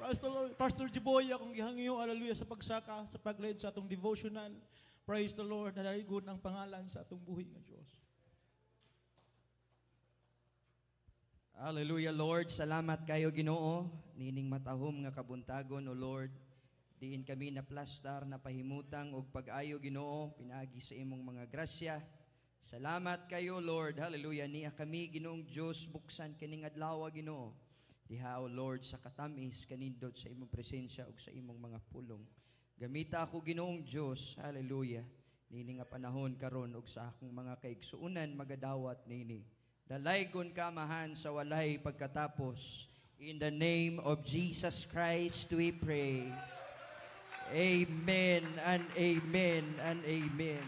Praise the Lord. Pastor Jiboy, akong gihangyo, hallelujah, sa pagsaka, sa pag-lead sa atong devotional. Praise the Lord, nalaligon ang pangalan sa atong buhay ng Diyos. Hallelujah, Lord. Salamat kayo, Ginoo. Nining matahom nga kabuntagon, O Lord. Diin kami na plastar, na pahimutang og pag-ayo, Ginoo, pinagi sa imong mga grasya. Salamat kayo, Lord. Hallelujah. Niya kami, Ginoong Diyos, buksan kining adlaw, Ginoo. Diha, O Lord, sa katamis, kanindot sa imong presensya ug sa imong mga pulong. Gamita ako, Ginoong Diyos. Hallelujah. Nini nga panahon karon ug sa akong mga kaigsuunan magadawat nini. Dalaygon ka mahan sa walay pagkatapos. In the name of Jesus Christ we pray. Amen and amen and amen.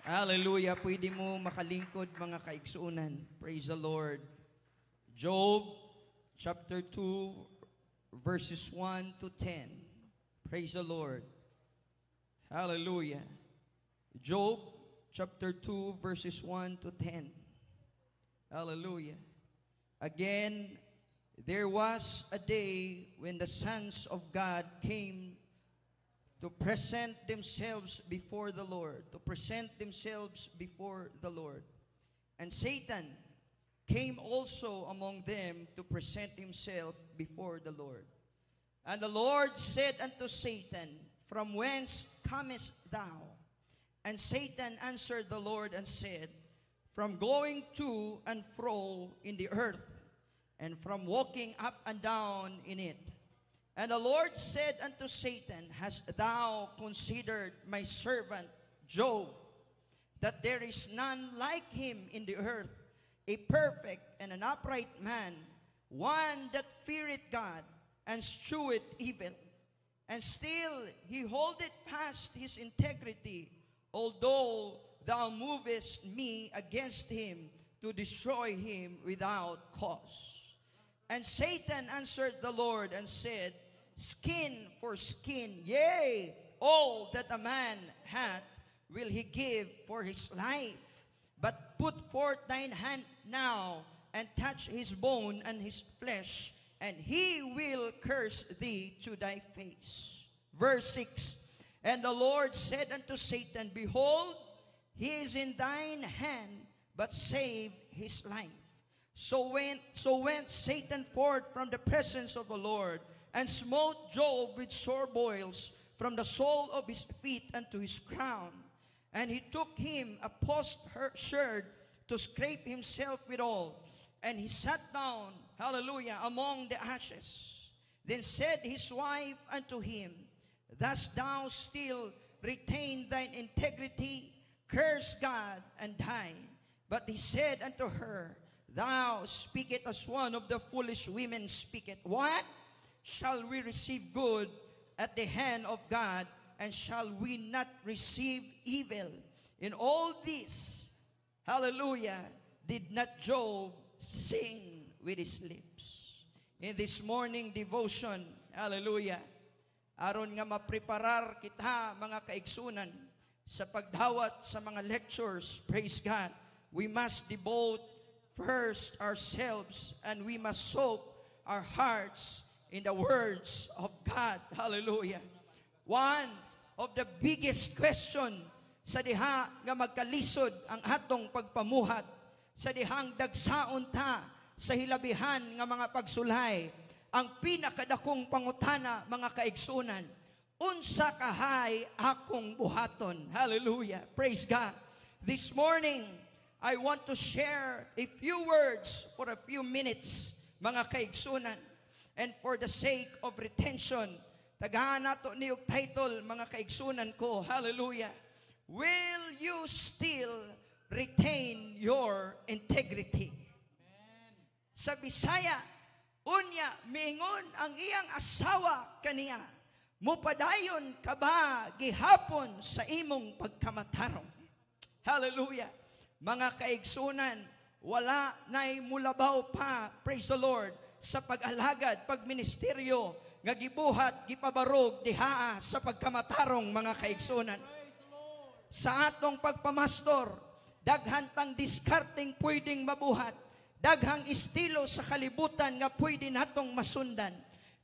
Hallelujah. Pwede mo makalingkod mga kaigsuunan. Praise the Lord. Job chapter 2 verses 1 to 10. Praise the Lord. Hallelujah. Job chapter 2 verses 1 to 10. Hallelujah. Again, there was a day when the sons of God came to present themselves before the Lord, to present themselves before the Lord. And Satan came also among them to present himself before the Lord. And the Lord said unto Satan, From whence comest thou? And Satan answered the Lord and said, From going to and fro in the earth, and from walking up and down in it. And the Lord said unto Satan, Hast thou considered my servant Job, that there is none like him in the earth, a perfect and an upright man, one that feareth God, and sheweth evil. And still he holdeth fast his integrity, although thou movest me against him to destroy him without cause. And Satan answered the Lord and said, Skin for skin, yea, all that a man hath will he give for his life. But put forth thine hand now, and touch his bone and his flesh, and he will curse thee to thy face. Verse 6, And the Lord said unto Satan, Behold, he is in thine hand, but save his life. So went Satan forth from the presence of the Lord, and smote Job with sore boils from the sole of his feet unto his crown. And he took him a potsherd to scrape himself withal, and he sat down, hallelujah, among the ashes. Then said his wife unto him, Dost thou still retain thine integrity? Curse God and die. But he said unto her, Thou speakest as one of the foolish women speaketh. What? Shall we receive good at the hand of God, and shall we not receive evil? In all this, hallelujah, did not Job sing with his lips. In this morning devotion, hallelujah, aron nga mapreparar kita mga kaigsunan sa pagdawat sa mga lectures, praise God, we must devote first ourselves, and we must soak our hearts in the words of God. Hallelujah. One of the biggest question sa diha nga magkalisod ang atong pagpamuhat, sa dihang dagsaon ta sa hilabihan nga mga pagsulay, ang pinakadakong pangutana, mga kaigsunan, unsa kahay akong buhaton. Hallelujah. Praise God. This morning, I want to share a few words for a few minutes, mga kaigsunan. And for the sake of retention, tagahan nato niyog title, mga kaigsunan ko. Hallelujah. Will you still retain your integrity? Amen. Sa Bisaya, unya, miingon ang iyang asawa kaniya, mupadayon ka ba gihapon sa imong pagkamatarong? Hallelujah. Mga kaigsunan, wala na'y mulabaw pa, praise the Lord, sa pag-alagad, pagministeryo, nga gibuhat, gipabarog, dihaa sa pagkamatarong, mga kaigsunan. Sa atong pagpamastor, daghantang diskarting pwedeng mabuhat, daghang estilo sa kalibutan nga pwede natong masundan.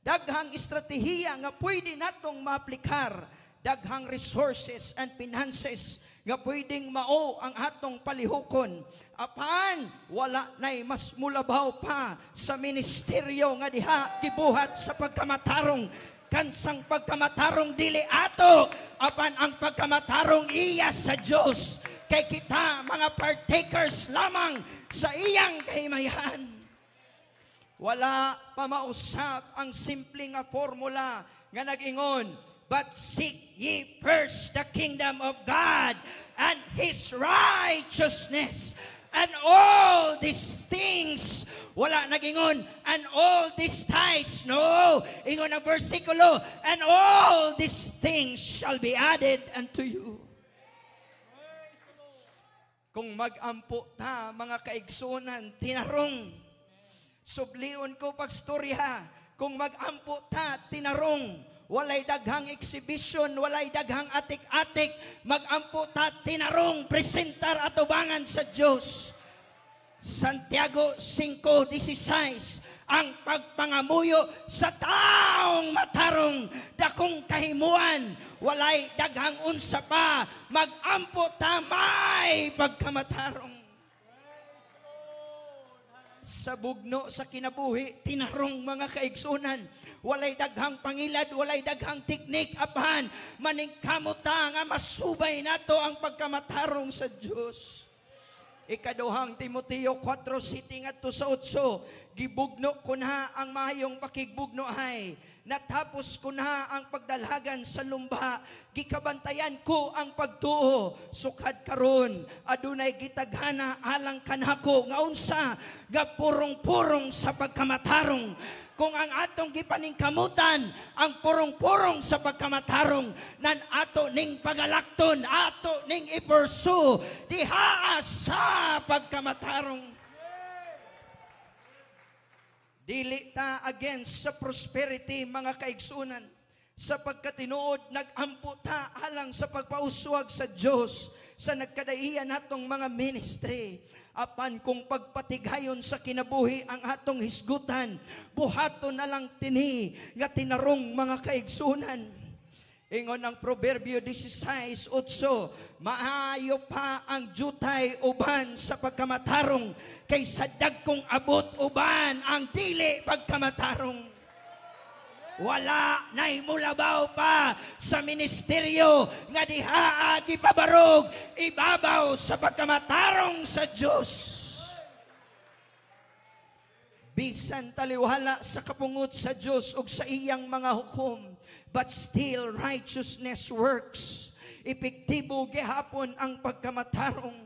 daghang estratehiya nga pwede natong maaplikar, daghang resources and finances nga pwedeng mao ang atong palihukon. Apan wala nay mas mulabaw pa sa ministeryo nga diha gibuhat sa pagkamatarong. Kansang pagkamatarong dili ato, apan ang pagkamatarong iya sa Dios. Kay kita mga partakers lamang sa iyang kahimayan. Wala pa mausap ang simple nga formula nga nag-ingon, but seek ye first the kingdom of God and His righteousness, and all these things, wala nag-ingon, and all these tithes, no, ingon ang versikulo, and all these things shall be added unto you. Kung mag-ampo ta, mga kaigsunan, tinarong, sublion ko pagstorya, kung mag-ampo ta, tinarong, walay daghang exhibition, walay daghang atik-atik, mag-ampo ta, tinarong, presentar atubangan sa Diyos. Santiago 5:16, ang pagpangamuyo sa taong matarong, dakong kahimuan, walay daghang unsa pa, mag-ampo ta, may pagkamatarong. Sa bugno sa kinabuhi, tinarong mga kaigsunan, walay daghang pangilad, walay daghang teknik, apahan, maningkamuta nga masubay nato ang pagkamatarong sa Dios. Ikaduhang Timoteo 4:7-8, gibugno ko na ang mahayong pakigbugno ay, natapos ko na ang pagdalhagan sa lumba, gikabantayan ko ang pagtuo, sukad karon adunay gitaghana alang kanako nga unsa nga purong-purong sa pagkamatarong. Kung ang atong gipaningkamutan ang purong-purong sa pagkamatarong, nan ato ning pagalakton, ato ning ipursue diha sa pagkamatarong. Dili ta against sa prosperity, mga kaigsunan. Sa pagkatinuod, nag-ampo ta alang sa pagpauswag sa Diyos sa nagkadaian natong mga ministry. Apan kung pagpatigayon sa kinabuhi ang atong hisgutan, buhato na lang tini nga tinarong, mga kaigsunan. Ingon ang Proverbio 16:8, maayo pa ang jutay uban sa pagkamatarong, kaysa dagkong abot uban ang dili pagkamatarong. Wala na'y mulabaw pa sa ministeryo nga diha gipabarog ibabaw sa pagkamatarong sa Dios. Bisan taliwala sa kapungot sa Dios ug sa iyang mga hukom, but still righteousness works. Epektibo gihapon ang pagkamatarong.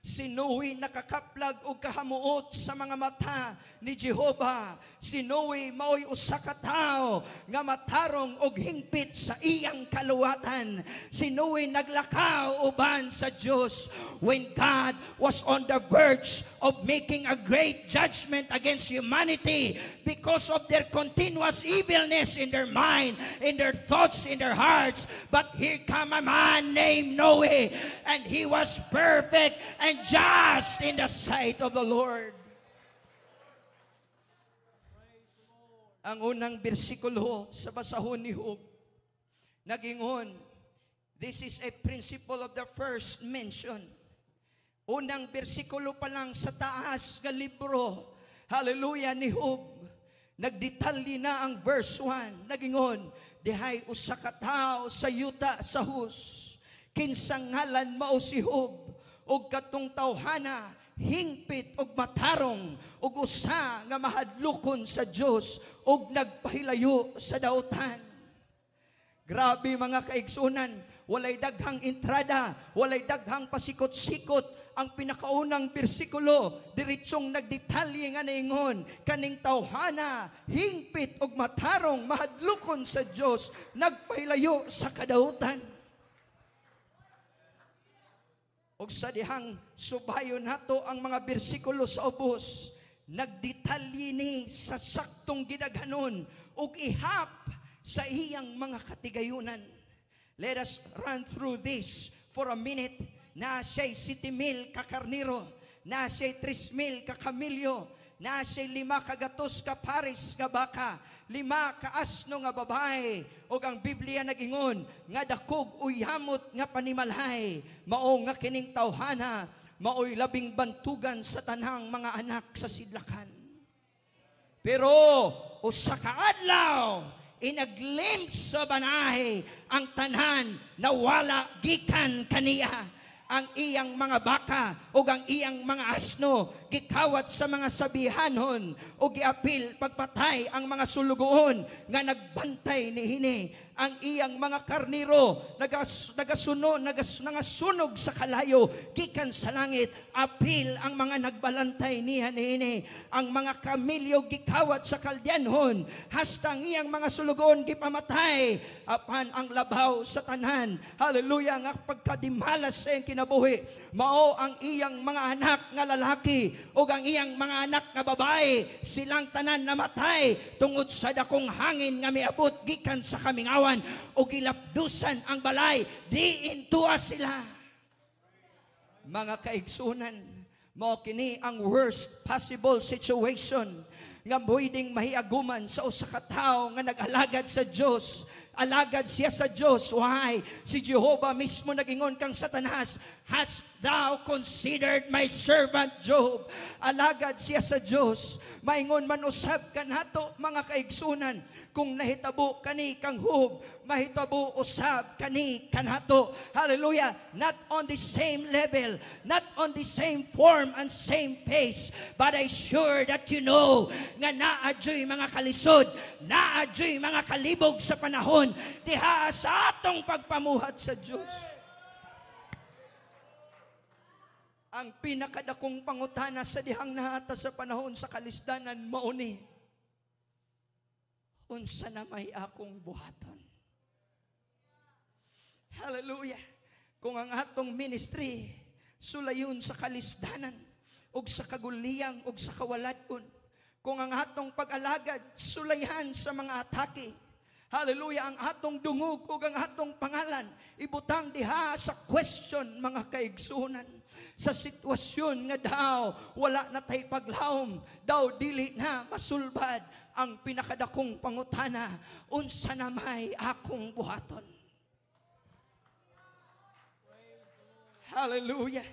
Sinuwi nakakaplag o kahamuot sa mga mata ni Jehova. Sinuwi mao'y usa ka tao nga matarong og hingpit sa iyang kaluwatan. Sinuwi naglakaw uban sa Dios when God was on the verge of making a great judgment against humanity because of their continuous evilness in their mind, in their thoughts, in their hearts. But here come a man named Noe, and he was perfect and just in the sight of the Lord. Ang unang bersikulo sa basahon ni Job, nagingon, this is a principle of the first mention. Unang bersikulo pa lang sa taas nga libro, hallelujah, ni Job, nagdetalye na ang verse 1, nagingon, dihay usa ka tawo sa yuta sa hus, kinsang ngalan mao si Job, og katong tawhana, hingpit og matarong, og usa nga mahadlokon sa Dios, og nagpahilayo sa dautan. Grabe, mga kaigsunan, walay daghang entrada, walay daghang pasikot-sikot. Ang pinakaunang bersikulo, diritsong nagdetalye nga naingon, kaning tawhana, hingpit og matarong, mahadlokon sa Dios, nagpahilayo sa kadautan. Og sa dihang subayon nato ang mga bersikulo sa ubos, nagdetalye ni sa saktong gidaghanon ug ihap sa iyang mga katigayunan. Let us run through this for a minute. Na siya'y 7,000 ka karniro, na siya'y 3,000 ka kamilyo, na siya'y 5 ka gatos ka paris ka baka, 5 kaasno nga babae, o ang Biblia nagingon, nga dakog uyamot nga panimalhay, mao nga kining tawhana, mao'y labing bantugan sa tanang mga anak sa sidlakan. Pero, usa ka adlaw, inaglimpse sa banahe ang tanan na wala gikan kaniya. Ang iyang mga baka o ang iyang mga asno gikawat sa mga sabihanon o giapil pagpatay ang mga sulugoon nga nagbantay niini. Ang iyang mga karniro nagasunog sa kalayo gikan sa langit, apil ang mga nagbalantay niya niini. Ang mga kamilyo gikawat sa kalyanhon, hastang iyang mga sulugoon gipamatay apan ang labaw sa tanan. Hallelujah, nga pagkadimalas sa iyang kinabuhi, mao ang iyang mga anak nga lalaki o ang iyang mga anak nga babae, silang tanan namatay tungod sa dakong hangin nga miabot gikan sa kamingawan o gilapdusan ang balay, diin tuwa sila. Mga kaigsunan, mao kini ang worst possible situation nga pwedeng mahiaguman sa usa ka tawo nga nag-alagad sa Dios. Alagad siya sa Diyos. Why? Si Jehovah mismo nagingon kang Satanas, "Hast thou considered my servant Job?" Alagad siya sa Diyos. Maingon man usab kanato mga kaigsunan, kung nahitabo kani kang Hub, mahitabo usab kani kanato. Hallelujah. Not on the same level, not on the same form and same pace, but I sure that you know nga naadyoy mga kalisod, naadyoy mga kalibog sa panahon diha sa atong pagpamuhat sa Diyos. Ang pinakadakong pangutana sa dihang nahata sa panahon sa kalisdanan mauni, unsa na may akong buhaton? Hallelujah. Kung ang atong ministry sulayon sa kalisdanan ug sa kaguliyang ug sa kawaladon, kung ang atong pag-alagad sulayan sa mga atake, hallelujah, ang atong dungog ug ang atong pangalan ibutang diha sa question, mga kaigsunan, sa sitwasyon nga daw wala na tay paglawom, daw dili na masulbad, ang pinakadakong pangutana, unsa na may akong buhaton? Hallelujah.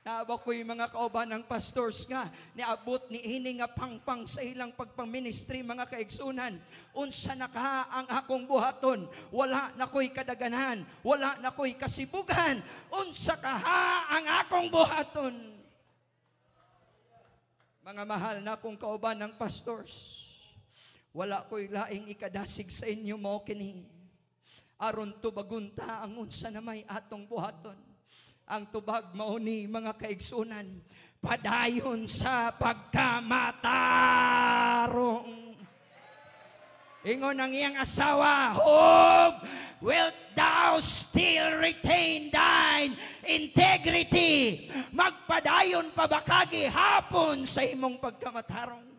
Naaba ko'y mga kauban ng pastors nga, niabot ni ini nga pangpang sa ilang pagpaministry, mga kaigsunan. Unsa na ka ang akong buhaton? Wala na ko'y kadaganan, wala na ko'y kasibugan. Unsa ka ang akong buhaton? Mga mahal na kong kauban ng pastors, wala ko'y laing ikadasig sa inyo mo kini. Aron tubagunta ang unsa na may atong buhaton. Ang tubag mauni, mga kaigsunan, padayon sa pagkamatarong. Ingon ang iyang asawa, "Hope, wilt thou still retain thine integrity?" Magpadayon pa ba kagi hapon sa imong pagkamatarong?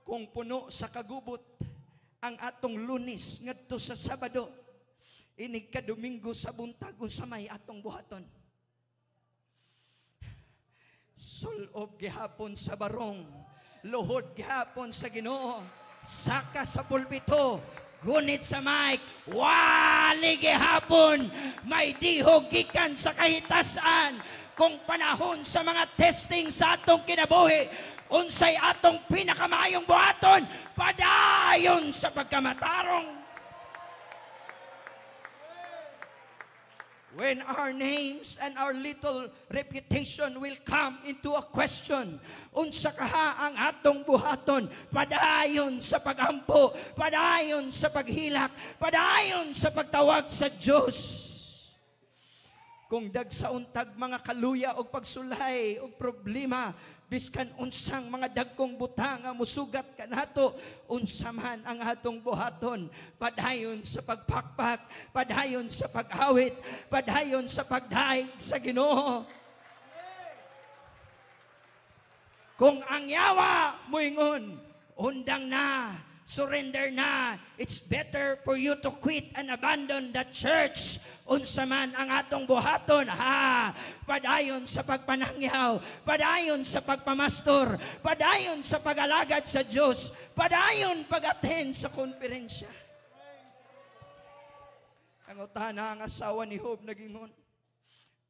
Kung puno sa kagubot ang atong Lunes ngadto sa Sabado, inig ka Domingo sa buntag sa may atong buhaton. Sulob gihapon sa barong, luhod gihapon sa Ginoo, saka sa pulpito, gunit sa mic, wali gihapon, may dihog gikan sa kahitasan. Kung panahon sa mga testing sa atong kinabuhi, unsay atong pinakamayong buhaton, padayon sa pagkamatarong. When our names and our little reputation will come into a question, unsa kaha ang atong buhaton, padayon sa pagampo, padayon sa paghilak, padayon sa pagtawag sa Diyos. Kung dagsauntag mga kaluya o pagsulay o problema, biskan unsang mga dagkong butang nga musugat kanato, unsa man ang atong buhaton, padayon sa pagpakpak, padayon sa pag-awit, padayon sa pagdaig sa Ginoo. Kung ang yawa moingon, undang na surrender na. It's better for you to quit and abandon the church. Unsa man ang atong buhaton, padayon sa pagpanangyaw, padayon sa pagpamastor, padayon sa pag-alagad sa Diyos, padayon pag-attend sa konferensya. Ang utana ang asawa ni Job nagingon,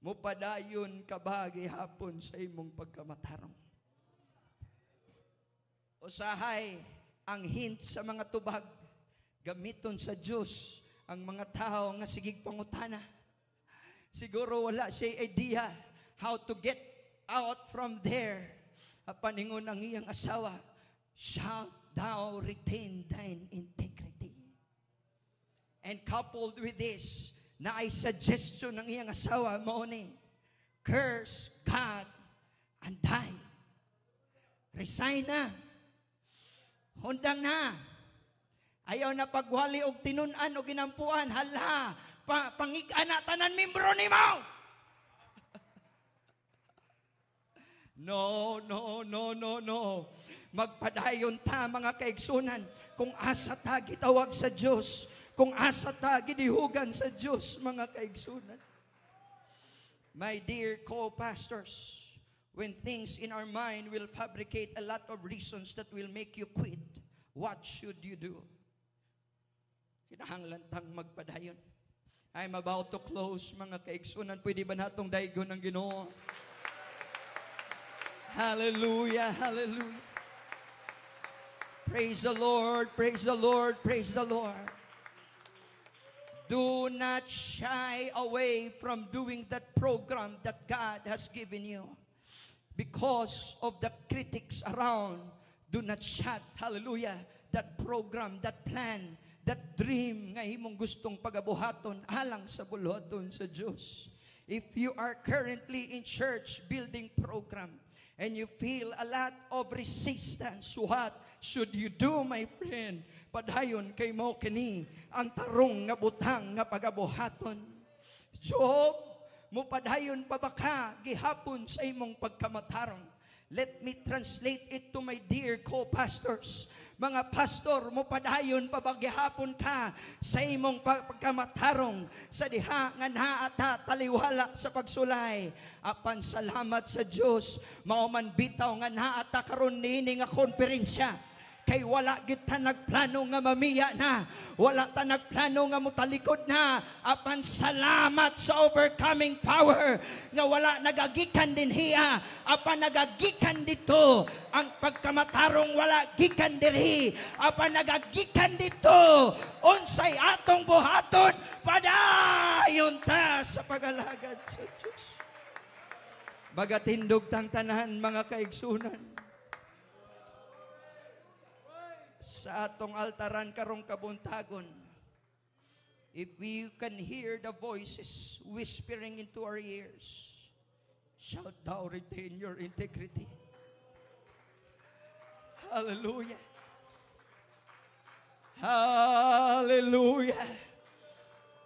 mupadayon ka ba gihapon sa imong pagkamatarong. Usahay ang hint sa mga tubag, gamiton sa Diyos ang mga tao nga sigig pangutana. Siguro wala siya idea how to get out from there. Paningon ang iyang asawa, shalt thou retain thine integrity. And coupled with this, na ay suggestion ng iyang asawa, mauni, curse God and die. Resign na. Hundang na. Ayaw na pagwali og tinunan o ginampuan. Hala, pangig-an na tanan membro ni mo. No. Magpadayon ta mga kaigsunan kung asa ta gitawag sa Diyos, kung asa ta gidihugan sa Diyos mga kaigsunan. My dear co-pastors, when things in our mind will fabricate a lot of reasons that will make you quit, what should you do? Kinahanglan tang magpadayon. I'm about to close, mga kaigsunan. Pwede ba natong daygon ang Ginoo? Hallelujah, hallelujah. Praise the Lord, praise the Lord, praise the Lord. Do not shy away from doing that program that God has given you. Because of the critics around, do not shut, hallelujah, that program, that plan, that dream nga imong gustong pagabuhaton alang sa buluhaton sa Diyos. If you are currently in church building program and you feel a lot of resistance, what should you do, my friend? Padayon kay mo kini ang tarong nga butang nga pagabuhaton. Job, mo padayon pa ba ka gihapon sa imong pagkamatarong? Let me translate it to my dear co-pastors. Mga pastor, mo padayon pa ba gihapon ka sa imong pagkamatarong sa diha nga naata taliwala sa pagsulay. Apan salamat sa Dios, mao man bitaw nga naata karon niini nga konferensya. Kay wala kita nagplano nga mamiya na. Wala ta nagplano nga mutalikod na. Apan salamat sa overcoming power nga wala nagagikan din hiya. Apan nagagikan dito. Ang pagkamatarong wala gikan diri. Apan nagagikan dito. Unsay atong buhaton, padayon ta sa pagalagad sa Diyos. Magatindog tang tanan mga kaigsunan. Sa atong altaran karong kabuntagon, if we can hear the voices whispering into our ears, shalt thou retain your integrity. Hallelujah. Hallelujah.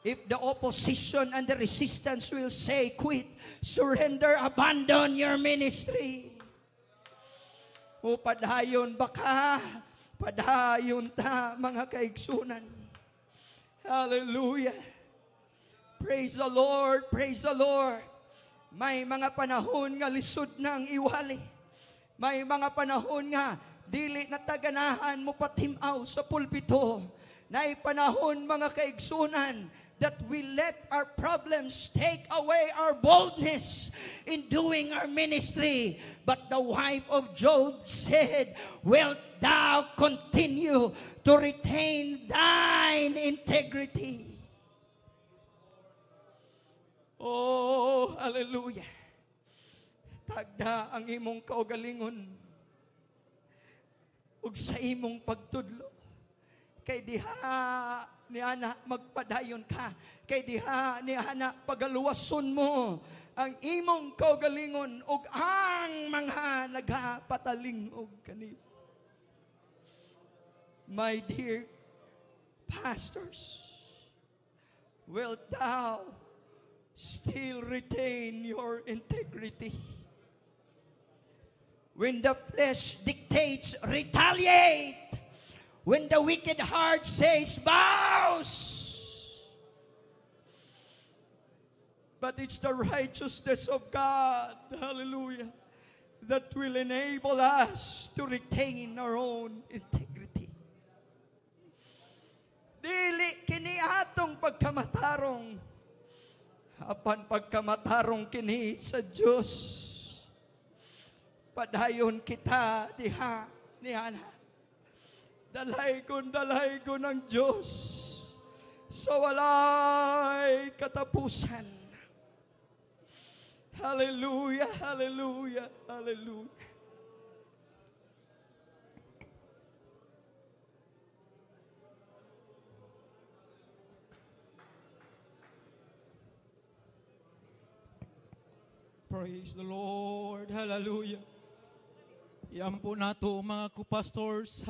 If the opposition and the resistance will say, quit, surrender, abandon your ministry. O padayon baka, padayon ta mga kaigsunan. Hallelujah. Praise the Lord, praise the Lord. May mga panahon nga lisod na ang iwali. May mga panahon nga dili na taganahan mo patimaw sa pulpito. Nay panahon mga kaigsunan that we let our problems take away our boldness in doing our ministry. But the wife of Job said, wilt thou continue to retain thine integrity? Oh, hallelujah. Tagda ang imong kaugalingon ug sa imong pagtudlo. Kay diha ni ana magpadayon ka. Kay diha ni ana pagaluwason mo ang imong kaugalingon ug ang mga nagapatalingog kanimo. My dear pastors, wilt thou still retain your integrity? When the flesh dictates, retaliate. When the wicked heart says, bows. But it's the righteousness of God, hallelujah, that will enable us to retain our own integrity. Dili kini atong pagkamatarong, apan pagkamatarong kini sa Diyos. Padayon kita diha, nihana. Dalaygon ang Diyos sa walay katapusan. Hallelujah, hallelujah, hallelujah. Praise the Lord. Hallelujah. Yan po nato mga kupastors.